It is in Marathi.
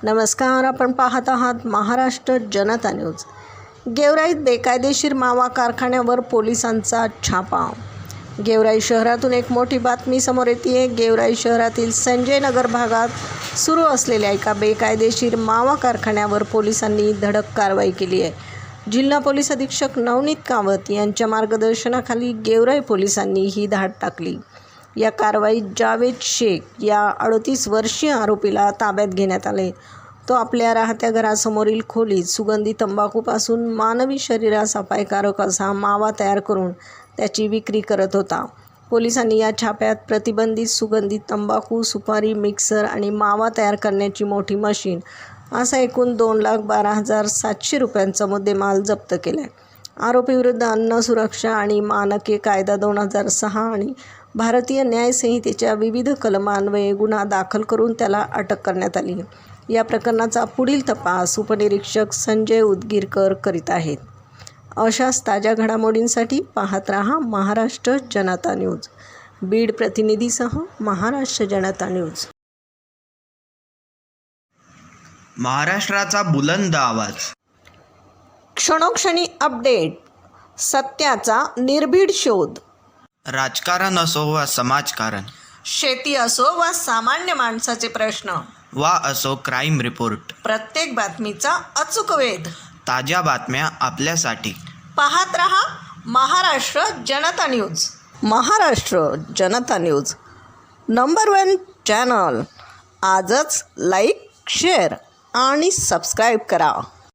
नमस्कार, आपण पाहत आहात महाराष्ट्र जनता न्यूज। गेवराईत बेकायदेशीर मावा कारखान्यावर पोलिसांचा छापा। गेवराई शहरातून एक मोठी बातमी समोर येते। गेवराई शहरातील संजय नगर भागात सुरू असलेल्या एका बेकायदेशीर मावा कारखान्यावर पोलिसांनी धडक कारवाई केली आहे। जिल्हा पोलीस अधीक्षक नवनीत कावत यांच्या मार्गदर्शनाखाली गेवराई पोलिसांनी ही धाड टाकली। या कारवाईत जावेद शेख या 38 वर्षीय आरोपीला ताब्यात घेण्यात आले। तो आपल्या राहत्या घरासमोरील खोलीत सुगंधी तंबाखूपासून मानवी शरीरास अपायकारक असा मावा तयार करून त्याची विक्री करत होता। पोलिसांनी या छाप्यात प्रतिबंधित सुगंधी तंबाखू, सुपारी, मिक्सर आणि मावा तयार करण्याची मोठी मशीन असा एकूण 2,12,700 रुपयांचा मुद्देमाल जप्त केला। आरोपीविरुद्ध अन्न सुरक्षा आणि मानके कायदा 2006 आणि भारतीय न्याय संहितेच्या विविध कलमान्वये गुन्हा दाखल करून त्याला अटक करण्यात आली। या प्रकरणाचा पुढील तपास उपनिरीक्षक संजय उदगीरकर करीत आहेत। अशाच ताज्या घडामोडींसाठी पाहत रहा महाराष्ट्र जनता न्यूज। बीड प्रतिनिधीसह महाराष्ट्र जनता न्यूज। महाराष्ट्राचा बुलंद आवाज, क्षणोक्षणी अपडेट, सत्याचा निर्भीड शोध। राजकारण असो वा समाजकारण, शेती असो वा सामान्य माणसाचे प्रश्न, वा असो क्राईम रिपोर्ट, प्रत्येक बातमीचा अचूक वेध। ताज्या बातम्या आपल्यासाठी पाहत रहा महाराष्ट्र जनता न्यूज। महाराष्ट्र जनता न्यूज नंबर 1 चॅनल। आजच लाईक, शेअर आणि सबस्क्राईब करा।